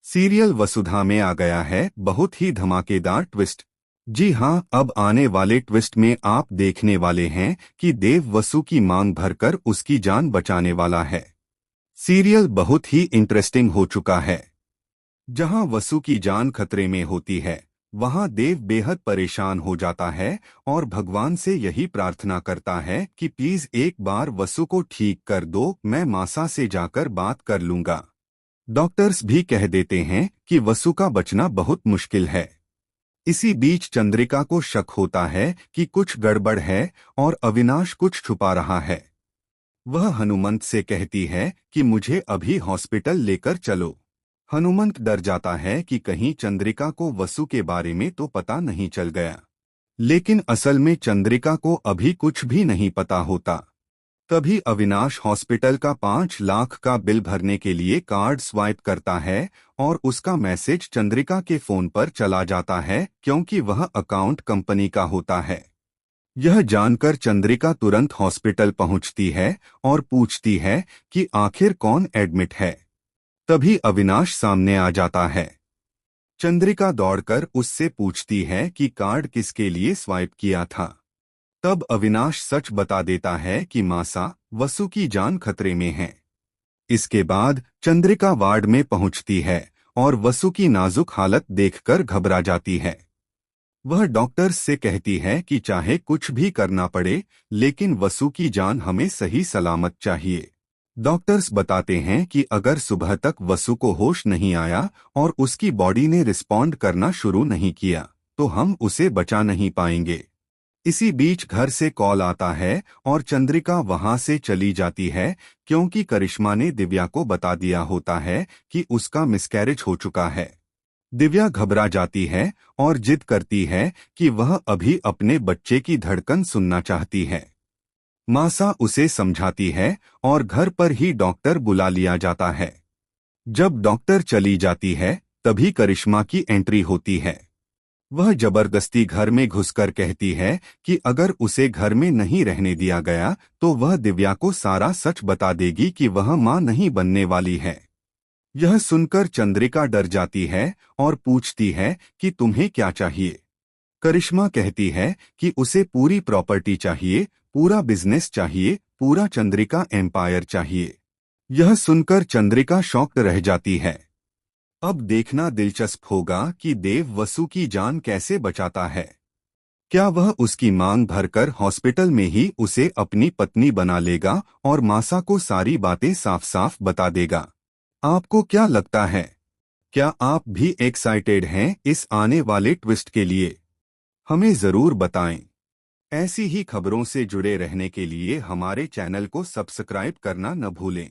Serial वसुधा में आ गया है बहुत ही धमाकेदार ट्विस्ट। जी हाँ, अब आने वाले ट्विस्ट में आप देखने वाले हैं कि देव वसु की मांग भरकर उसकी जान बचाने वाला है। सीरियल बहुत ही इंटरेस्टिंग हो चुका है। जहां वसु की जान खतरे में होती है, वहां देव बेहद परेशान हो जाता है और भगवान से यही प्रार्थना करता है कि प्लीज एक बार वसु को ठीक कर दो, मैं मासा से जाकर बात कर लूंगा। डॉक्टर्स भी कह देते हैं कि वसु का बचना बहुत मुश्किल है। इसी बीच चंद्रिका को शक होता है कि कुछ गड़बड़ है और अविनाश कुछ छुपा रहा है। वह हनुमंत से कहती है कि मुझे अभी हॉस्पिटल लेकर चलो। हनुमंत डर जाता है कि कहीं चंद्रिका को वसु के बारे में तो पता नहीं चल गया। लेकिन असल में चंद्रिका को अभी कुछ भी नहीं पता होता। तभी अविनाश हॉस्पिटल का 5 लाख का बिल भरने के लिए कार्ड स्वाइप करता है और उसका मैसेज चंद्रिका के फोन पर चला जाता है क्योंकि वह अकाउंट कंपनी का होता है। यह जानकर चंद्रिका तुरंत हॉस्पिटल पहुंचती है और पूछती है कि आखिर कौन एडमिट है। तभी अविनाश सामने आ जाता है। चंद्रिका दौड़कर उससे पूछती है कि कार्ड किसके लिए स्वाइप किया था। तब अविनाश सच बता देता है कि मासा, वसु की जान खतरे में है। इसके बाद चंद्रिका वार्ड में पहुंचती है और वसु की नाजुक हालत देखकर घबरा जाती है। वह डॉक्टर्स से कहती है कि चाहे कुछ भी करना पड़े, लेकिन वसु की जान हमें सही सलामत चाहिए। डॉक्टर्स बताते हैं कि अगर सुबह तक वसु को होश नहीं आया और उसकी बॉडी ने रिस्पॉन्ड करना शुरू नहीं किया, तो हम उसे बचा नहीं पाएंगे। इसी बीच घर से कॉल आता है और चंद्रिका वहां से चली जाती है क्योंकि करिश्मा ने दिव्या को बता दिया होता है कि उसका मिसकैरेज हो चुका है। दिव्या घबरा जाती है और जिद करती है कि वह अभी अपने बच्चे की धड़कन सुनना चाहती है। मासा उसे समझाती है और घर पर ही डॉक्टर बुला लिया जाता है। जब डॉक्टर चली जाती है, तभी करिश्मा की एंट्री होती है। वह जबरदस्ती घर में घुसकर कहती है कि अगर उसे घर में नहीं रहने दिया गया तो वह दिव्या को सारा सच बता देगी कि वह मां नहीं बनने वाली है। यह सुनकर चंद्रिका डर जाती है और पूछती है कि तुम्हें क्या चाहिए। करिश्मा कहती है कि उसे पूरी प्रॉपर्टी चाहिए, पूरा बिजनेस चाहिए, पूरा चंद्रिका एम्पायर चाहिए। यह सुनकर चंद्रिका शॉक्ड रह जाती है। अब देखना दिलचस्प होगा कि देव वसु की जान कैसे बचाता है। क्या वह उसकी मांग भरकर हॉस्पिटल में ही उसे अपनी पत्नी बना लेगा और मासा को सारी बातें साफ साफ बता देगा। आपको क्या लगता है? क्या आप भी एक्साइटेड हैं इस आने वाले ट्विस्ट के लिए? हमें जरूर बताएं। ऐसी ही खबरों से जुड़े रहने के लिए हमारे चैनल को सब्सक्राइब करना न भूलें।